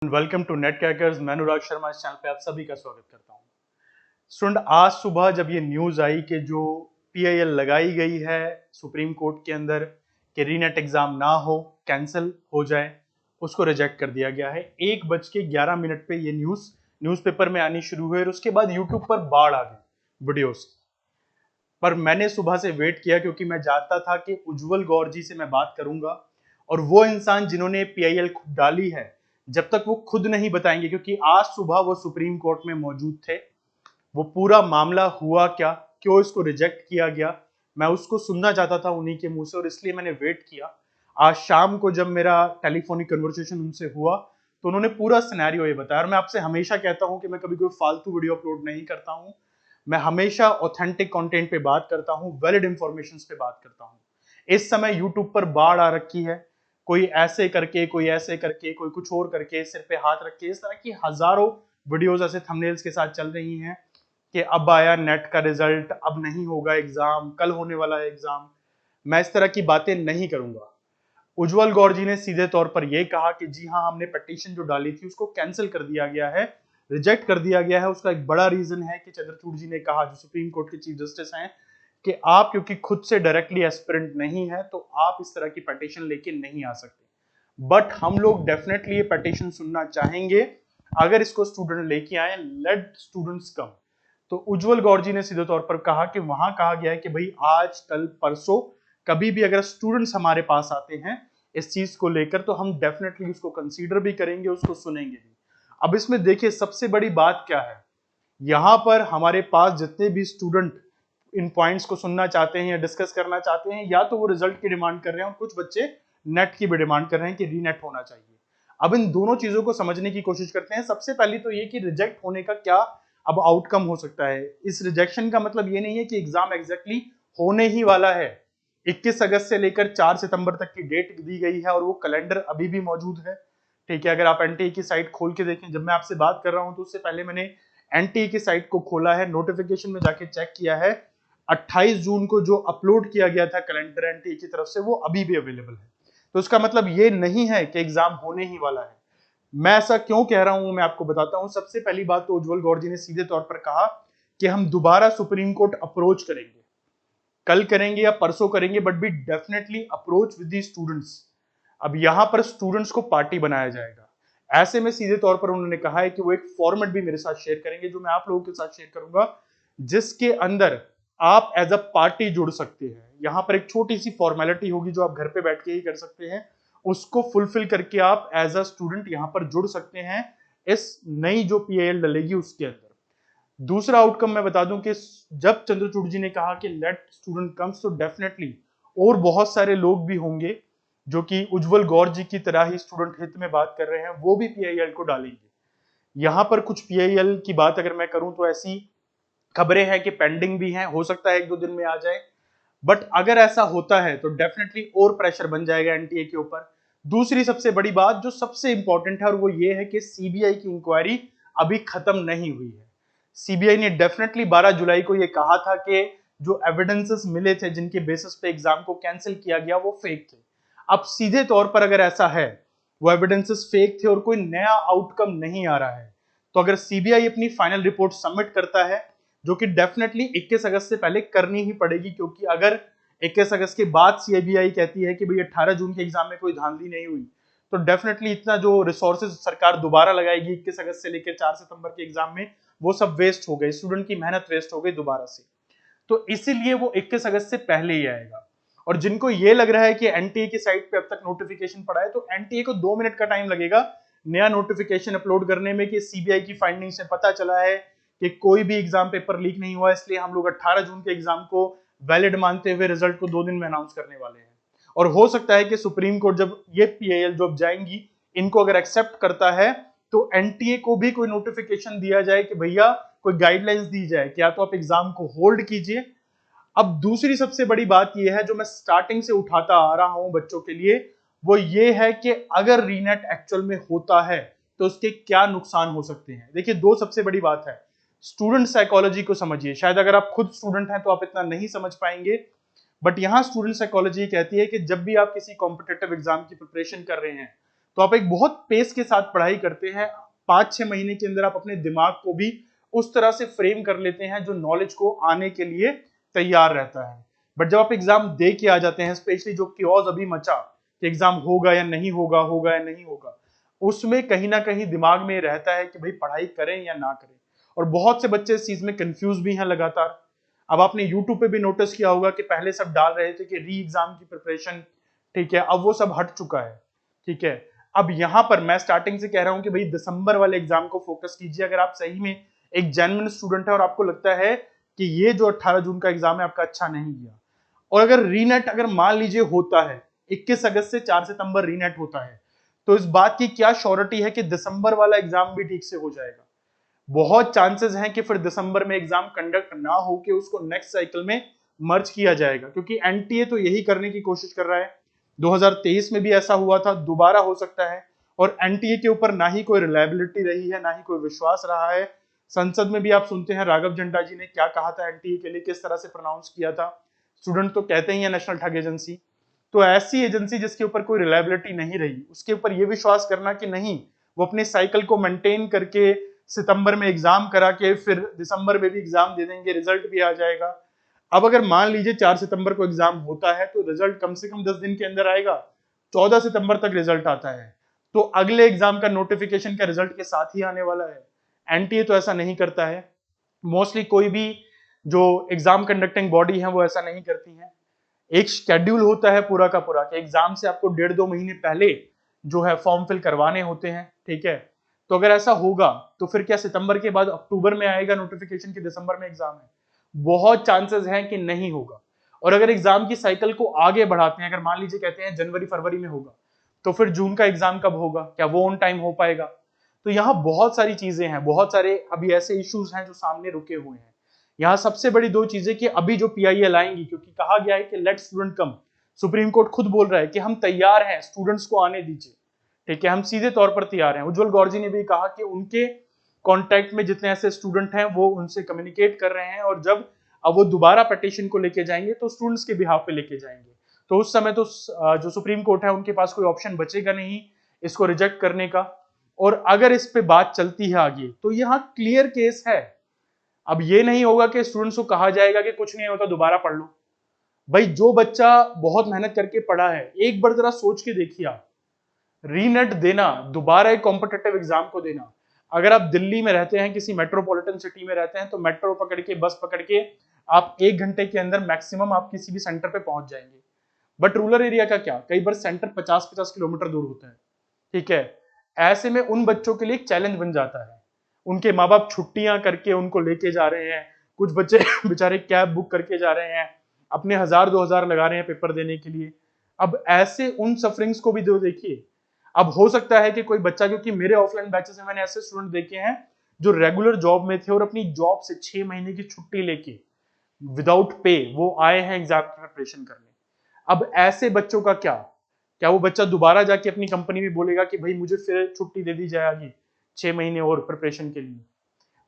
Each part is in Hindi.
Welcome to net crackers. मैं अनुराग शर्मा इस चैनल पे आप सभी का स्वागत करता हूँ। स्टूडेंट, आज सुबह जब ये न्यूज आई कि जो पीआईएल लगाई गई है सुप्रीम कोर्ट के अंदर कि रीनेट एग्जाम ना हो, कैंसिल हो जाए, उसको रिजेक्ट कर दिया गया है। 1:11 पे ये न्यूज़पेपर में आनी शुरू हुई और उसके बाद यूट्यूब पर बाढ़ आ गई वीडियोस। पर मैंने सुबह से वेट किया क्योंकि मैं जानता था कि उज्जवल गौर जी से मैं बात करूंगा और वो इंसान जिन्होंने पीआईएल डाली है, जब तक वो खुद नहीं बताएंगे, क्योंकि आज सुबह वो सुप्रीम कोर्ट में मौजूद थे, वो पूरा मामला हुआ क्या, क्यों इसको रिजेक्ट किया गया, मैं उसको सुनना चाहता था उन्हीं के मुंह से और इसलिए मैंने वेट किया। आज शाम को जब मेरा टेलीफोनिक कन्वर्सेशन उनसे हुआ तो उन्होंने पूरा सिनेरियो ये बताया। और मैं आपसे हमेशा कहता हूं कि मैं कभी कोई फालतू वीडियो अपलोड नहीं करता हूं, मैं हमेशा ऑथेंटिक कंटेंट पे बात करता हूं, वैलिड इंफॉर्मेशन पे बात करता हूं। इस समय यूट्यूब पर बाढ़ आ रखी है, कोई ऐसे करके, कोई ऐसे करके, कोई कुछ और करके, सिर पे हाथ रख के, इस तरह की हजारों वीडियोस ऐसे थंबनेल्स के साथ चल रही हैं कि अब आया नेट का रिजल्ट, अब नहीं होगा एग्जाम, कल होने वाला है एग्जाम। मैं इस तरह की बातें नहीं करूंगा। उज्जवल गौर जी ने सीधे तौर पर यह कहा कि जी हाँ, हमने पिटीशन जो डाली थी उसको कैंसिल कर दिया गया है, रिजेक्ट कर दिया गया है। उसका एक बड़ा रीजन है कि चंद्रचूड़ जी ने कहा, जो सुप्रीम कोर्ट के चीफ जस्टिस हैं, कि आप क्योंकि खुद से डायरेक्टली एस्पिरेंट नहीं है तो आप इस तरह की पिटीशन लेके नहीं आ सकते। बट हम लोग डेफिनेटली ये पिटीशन सुनना चाहेंगे। अगर इसको स्टूडेंट लेके आए, लेट स्टूडेंट्स कम। तो उज्जवल गौर जी ने सीधे तौर पर कहा कि वहां कहा गया है कि भाई आज कल परसों कभी भी अगर स्टूडेंट्स हमारे पास आते हैं इस चीज को लेकर तो हम डेफिनेटली उसको कंसीडर भी करेंगे, उसको सुनेंगे भी। अब इसमें देखिए सबसे बड़ी बात क्या है, यहां पर हमारे पास जितने भी स्टूडेंट इन पॉइंट्स को सुनना चाहते हैं या डिस्कस करना चाहते हैं, या तो वो रिजल्ट की डिमांड कर रहे हैं और कुछ बच्चे नेट की भी डिमांड कर रहे हैं कि रीनेट होना चाहिए। अब इन दोनों चीजों को समझने की कोशिश करते हैं। सबसे पहली तो ये कि रिजेक्ट होने का क्या अब आउटकम हो सकता है। इस रिजेक्शन का मतलब ये नहीं है कि एग्जाम एग्जैक्टली होने ही वाला है। 21 अगस्त से लेकर 4 सितंबर तक की डेट दी गई है और वो कैलेंडर अभी भी मौजूद है। ठीक है, अगर आप एनटीए की साइट खोल के देखें, जब मैं आपसे बात कर रहा हूं तो उससे पहले मैंने एनटीए की साइट को खोला है, नोटिफिकेशन में जाके चेक किया है। 28 जून को जो अपलोड किया गया था कैलेंडर एनटीए की तरफ से, वो अभी भी अवेलेबल है। तो उसका मतलब ये नहीं है कि एग्जाम होने ही वाला है। मैं ऐसा क्यों कह रहा हूं मैं आपको बताता हूं। सबसे पहली बात तो उज्जवल गौर जी ने सीधे तौर पर कहा कि हम दोबारा सुप्रीम कोर्ट अप्रोच करेंगे, कल करेंगे या परसों करेंगे, but be definitely approach with the students. अब यहां पर स्टूडेंट्स को पार्टी बनाया जाएगा। ऐसे में सीधे तौर पर उन्होंने कहा है कि वो एक फॉर्मेट भी मेरे साथ शेयर करेंगे, जो मैं आप लोगों के साथ शेयर करूंगा, जिसके अंदर आप एज अ पार्टी जुड़ सकते हैं। यहां पर एक छोटी सी फॉर्मेलिटी होगी जो आप घर पे बैठ के ही कर सकते हैं, उसको फुलफिल करके आप एज अ स्टूडेंट यहां पर जुड़ सकते हैं इस नई जो पीआईएल डलेगी उसके अंदर। दूसरा आउटकम मैं बता दूं कि जब चंद्रचूड़ जी ने कहा कि लेट स्टूडेंट कम्स, तो डेफिनेटली और बहुत सारे लोग भी होंगे जो कि उज्जवल गौर जी की तरह ही स्टूडेंट हित में बात कर रहे हैं, वो भी पीआईएल को डालेंगे। यहां पर कुछ पीआईएल की बात अगर मैं करूं तो ऐसी खबरें हैं कि पेंडिंग भी हैं, हो सकता है 1-2 दिन में आ जाए। बट अगर ऐसा होता है तो डेफिनेटली और प्रेशर बन जाएगा एनटीए के ऊपर। दूसरी सबसे बड़ी बात जो सबसे इंपॉर्टेंट है और वो ये है कि सीबीआई की इंक्वायरी अभी खत्म नहीं हुई है। सीबीआई ने डेफिनेटली 12 जुलाई को ये कहा था कि जो एविडेंसेस मिले थे जिनके बेसिस पे एग्जाम को कैंसिल किया गया वो फेक थे। अब सीधे तौर पर अगर ऐसा है, वो एविडेंसेस फेक थे और कोई नया आउटकम नहीं आ रहा है, तो अगर सीबीआई अपनी फाइनल रिपोर्ट सबमिट करता है, जो कि डेफिनेटली 21 अगस्त से पहले करनी ही पड़ेगी, क्योंकि अगर 21 अगस्त के बाद सीबीआई कहती है कि भाई 18 जून के एग्जाम में कोई धांधली नहीं हुई, तो डेफिनेटली इतना जो रिसोर्सेज सरकार दोबारा लगाएगी 21 अगस्त से लेकर 4 सितंबर के एग्जाम में, वो सब वेस्ट हो गए, स्टूडेंट की मेहनत वेस्ट हो गई दोबारा से। तो इसीलिए वो 21 अगस्त से पहले ही आएगा। और जिनको ये लग रहा है कि एनटीए की साइट पे अब तक नोटिफिकेशन पड़ा है, तो एनटीए को 2 मिनट का टाइम लगेगा नया नोटिफिकेशन अपलोड करने में कि सीबीआई की फाइंडिंग से पता चला है कि कोई भी एग्जाम पेपर लीक नहीं हुआ, इसलिए हम लोग 18 जून के एग्जाम को वैलिड मानते हुए रिजल्ट को 2 दिन में अनाउंस करने वाले हैं। और हो सकता है कि सुप्रीम कोर्ट जब ये पीआईएल जो जाएंगी, इनको अगर एक्सेप्ट करता है, तो एनटीए को भी कोई नोटिफिकेशन दिया जाए कि भैया कोई गाइडलाइंस दी जाए कि या तो आप एग्जाम को होल्ड कीजिए। अब दूसरी सबसे बड़ी बात यह है जो मैं स्टार्टिंग से उठाता आ रहा हूं बच्चों के लिए, वो ये है कि अगर रीनेट एक्चुअल में होता है तो उसके क्या नुकसान हो सकते हैं। देखिए, दो सबसे बड़ी बात है, स्टूडेंट साइकोलॉजी को समझिए। शायद अगर आप खुद स्टूडेंट हैं तो आप इतना नहीं समझ पाएंगे, बट यहां स्टूडेंट साइकोलॉजी कहती है कि जब भी आप किसी कॉम्पिटिटिव एग्जाम की प्रिपरेशन कर रहे हैं, तो आप एक बहुत पेस के साथ पढ़ाई करते हैं, 5-6 महीने के अंदर आप अपने दिमाग को भी उस तरह से फ्रेम कर लेते हैं जो नॉलेज को आने के लिए तैयार रहता है। बट जब आप एग्जाम दे के आ जाते हैं, स्पेशली जो क्योज अभी मचा कि एग्जाम होगा या नहीं होगा, होगा या नहीं होगा, उसमें कहीं ना कहीं दिमाग में रहता है कि भाई पढ़ाई करें या ना करें। और बहुत से बच्चे इस चीज में कंफ्यूज भी हैं लगातार। अब आपने यूट्यूब पे भी नोटिस किया होगा कि पहले सब डाल रहे थे कि री एग्जाम की प्रिपरेशन, ठीक है, अब वो सब हट चुका है, ठीक है। अब यहां पर मैं स्टार्टिंग से कह रहा हूं कि भाई दिसंबर वाले एग्जाम को फोकस कीजिए अगर आप सही में एक जेन्युइन स्टूडेंट है और आपको लगता है कि ये जो 18 जून का एग्जाम है आपका अच्छा नहीं गया। और अगर रीनेट अगर मान लीजिए होता है, 21 अगस्त से 4 सितंबर रीनेट होता है, तो इस बात की क्या श्योरिटी है कि दिसंबर वाला एग्जाम भी ठीक से हो जाएगा? बहुत चांसेस हैं कि फिर दिसंबर में एग्जाम कंडक्ट ना हो के उसको नेक्स्ट साइकिल में मर्ज किया जाएगा, क्योंकि एनटीए तो यही करने की कोशिश कर रहा है। 2023 में भी ऐसा हुआ था, दोबारा हो सकता है। और एनटीए के ऊपर ना ही कोई रिलायबिलिटी रही है, ना ही कोई विश्वास रहा है। संसद में भी आप सुनते हैं राघव झंडा जी ने क्या कहा था एनटीए के लिए, किस तरह से प्रोनाउंस किया था। स्टूडेंट तो कहते ही है नेशनल ठग एजेंसी। तो ऐसी एजेंसी जिसके ऊपर कोई रिलायबिलिटी नहीं रही, उसके ऊपर यह विश्वास करना कि नहीं, वो अपने साइकिल को मेंटेन करके सितंबर में एग्जाम करा के फिर दिसंबर में भी एग्जाम दे देंगे, रिजल्ट भी आ जाएगा। अब अगर मान लीजिए 4 सितंबर को एग्जाम होता है तो रिजल्ट कम से कम 10 दिन के अंदर आएगा, 14 सितंबर तक रिजल्ट आता है, तो अगले एग्जाम का नोटिफिकेशन का रिजल्ट के साथ ही आने वाला है। एनटीए तो ऐसा नहीं करता है, मोस्टली कोई भी जो एग्जाम कंडक्टिंग बॉडी है वो ऐसा नहीं करती है। एक शेड्यूल होता है पूरा का पूरा कि एग्जाम से आपको 1.5-2 महीने पहले जो है फॉर्म फिल करवाने होते हैं, ठीक है। तो अगर ऐसा होगा तो फिर क्या सितंबर के बाद अक्टूबर में आएगा नोटिफिकेशन की दिसंबर में एग्जाम है? बहुत चांसेस हैं कि नहीं होगा। और अगर एग्जाम की साइकिल को आगे बढ़ाते हैं, अगर मान लीजिए कहते हैं जनवरी फरवरी में होगा, तो फिर जून का एग्जाम कब होगा? क्या वो ऑन टाइम हो पाएगा? तो यहाँ बहुत सारी चीजें हैं, बहुत सारे अभी ऐसे इश्यूज हैं जो सामने रुके हुए हैं। यहाँ सबसे बड़ी दो चीजें कि अभी जो पीआईएल आएंगी, क्योंकि कहा गया है कि लेट स्टूडेंट कम, सुप्रीम कोर्ट खुद बोल रहा है कि हम तैयार हैं, स्टूडेंट्स को आने दीजिए, ठीक है, हम सीधे तौर पर तैयार हैं। उज्जवल गौर जी ने भी कहा कि उनके कांटेक्ट में जितने ऐसे स्टूडेंट हैं वो उनसे कम्युनिकेट कर रहे हैं, और जब अब वो दोबारा पिटीशन को लेके जाएंगे तो स्टूडेंट्स के बिहाफ पे लेके जाएंगे। तो उस समय तो जो सुप्रीम कोर्ट है उनके पास कोई ऑप्शन बचेगा नहीं इसको रिजेक्ट करने का। और अगर इस पे बात चलती है आगे तो यहाँ क्लियर केस है। अब ये नहीं होगा कि स्टूडेंट्स को कहा जाएगा कि कुछ नहीं होता दोबारा पढ़ लो। भाई जो बच्चा बहुत मेहनत करके पढ़ा है, एक बार जरा सोच के देखिए, आप रीनेट देना, दोबारा एक कॉम्पिटिटिव एग्जाम को देना। अगर आप दिल्ली में रहते हैं, किसी मेट्रोपॉलिटन सिटी में रहते हैं, तो मेट्रो पकड़ के, बस पकड़ के आप 1 घंटे के अंदर मैक्सिमम आप किसी भी सेंटर पे पहुंच जाएंगे। बट रूरल एरिया का क्या, कई बार सेंटर 50-50 किलोमीटर दूर होता है, ठीक है। ऐसे में उन बच्चों के लिए एक चैलेंज बन जाता है। उनके माँ बाप छुट्टियां करके उनको लेके जा रहे हैं, कुछ बच्चे बेचारे कैब बुक करके जा रहे हैं, अपने 1000-2000 लगा रहे हैं पेपर देने के लिए। अब ऐसे उन सफरिंग्स को भी दो देखिए। अब हो सकता है कि कोई बच्चा, क्योंकि मेरे ऑफलाइन बैचेस में मैंने ऐसे स्टूडेंट देखे हैं जो रेगुलर जॉब में थे और अपनी जॉब से 6 महीने की छुट्टी लेके विदाउट पे वो आए हैं एग्जाम की प्रिपरेशन करने। अब ऐसे बच्चों का क्या, क्या वो बच्चा दोबारा जाके अपनी कंपनी में बोलेगा कि भाई मुझे फिर छुट्टी दे दी जाएगी 6 महीने और प्रिपरेशन के लिए?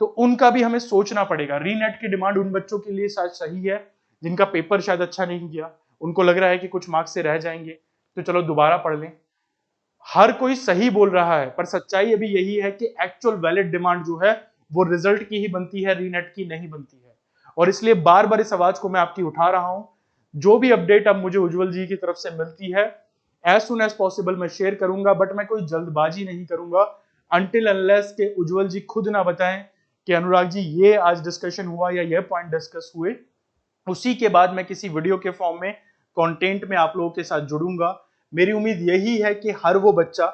तो उनका भी हमें सोचना पड़ेगा। रीनेट की डिमांड उन बच्चों के लिए शायद सही है जिनका पेपर शायद अच्छा नहीं किया, उनको लग रहा है कि कुछ मार्क्स से रह जाएंगे तो चलो दोबारा पढ़ लें। हर कोई सही बोल रहा है, पर सच्चाई अभी यही है कि एक्चुअल वैलिड डिमांड जो है वो रिजल्ट की ही बनती है, रीनेट की नहीं बनती है। और इसलिए बार बार इस आवाज को मैं आपकी उठा रहा हूं। जो भी अपडेट अब मुझे उज्जवल जी की तरफ से मिलती है, एज सुन एज पॉसिबल मैं शेयर करूंगा, बट मैं कोई जल्दबाजी नहीं करूंगा अनटिल अनलेस के उज्जवल जी खुद ना बताएं कि अनुराग जी ये आज डिस्कशन हुआ या ये पॉइंट डिस्कस हुए। उसी के बाद मैं किसी वीडियो के फॉर्म में कंटेंट में आप लोगों के साथ जुड़ूंगा। मेरी उम्मीद यही है कि हर वो बच्चा,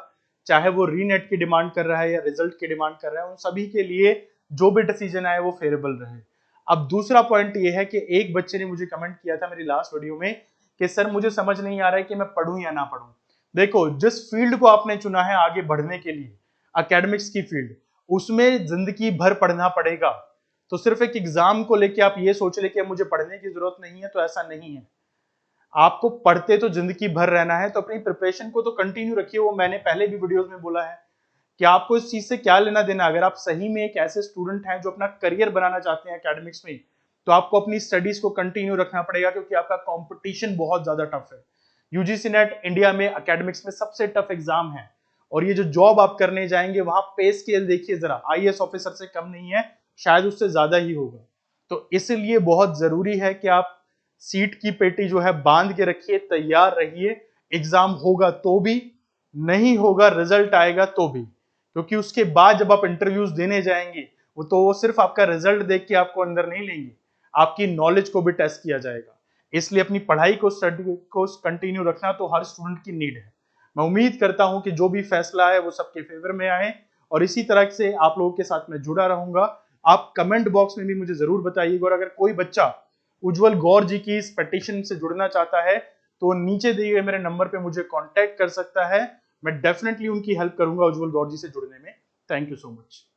चाहे वो रीनेट की डिमांड कर रहा है या रिजल्ट की डिमांड कर रहा है, उन सभी के लिए जो भी डिसीजन आए वो फेवरेबल रहे। अब दूसरा पॉइंट ये है कि एक बच्चे ने मुझे कमेंट किया था मेरी लास्ट वीडियो में कि सर मुझे समझ नहीं आ रहा है कि मैं पढ़ूं या ना पढ़ूं। देखो, जिस फील्ड को आपने चुना है आगे बढ़ने के लिए, एकेडमिक्स की फील्ड, उसमें जिंदगी भर पढ़ना पड़ेगा। तो सिर्फ एक एग्जाम को लेके आप ये सोच ले कि मुझे पढ़ने की जरूरत नहीं है, तो ऐसा नहीं है। आपको पढ़ते तो जिंदगी भर रहना है, तो अपनी प्रिपरेशन को तो कंटिन्यू रखिए। वो मैंने पहले भी वीडियोस में बोला है कि आपको इस चीज से क्या लेना देना। अगर आप सही में एक ऐसे स्टूडेंट हैं जो अपना करियर बनाना चाहते हैं एकेडमिक्स में, तो आपको अपनी स्टडीज को कंटिन्यू रखना पड़ेगा, क्योंकि आपका कंपटीशन बहुत ज्यादा टफ है। यूजीसी नेट इंडिया में एकेडमिक्स में सबसे टफ एग्जाम है, और ये जो जॉब आप करने जाएंगे वहां पे स्केल देखिए जरा, आईएएस ऑफिसर से कम नहीं है, शायद उससे ज्यादा ही होगा। तो इसलिए बहुत जरूरी है कि आप सीट की पेटी जो है बांध के रखिए, तैयार रहिए। एग्जाम होगा तो भी, नहीं होगा रिजल्ट आएगा तो भी, क्योंकि उसके बाद जब आप इंटरव्यूज देने जाएंगे वो सिर्फ आपका रिजल्ट देख के आपको अंदर नहीं लेंगे, आपकी नॉलेज को भी टेस्ट किया जाएगा। इसलिए अपनी पढ़ाई को स्टडी को कंटिन्यू रखना तो हर स्टूडेंट की नीड है। मैं उम्मीद करता हूं कि जो भी फैसला है वो सबके फेवर में आए, और इसी तरह से आप लोगों के साथ मैं जुड़ा रहूंगा। आप कमेंट बॉक्स में भी मुझे जरूर बताइएगा, और अगर कोई बच्चा उज्जवल गौर जी की इस पिटीशन से जुड़ना चाहता है तो नीचे दिए गए मेरे नंबर पे मुझे कांटेक्ट कर सकता है। मैं डेफिनेटली उनकी हेल्प करूंगा उज्जवल गौर जी से जुड़ने में। Thank you so much.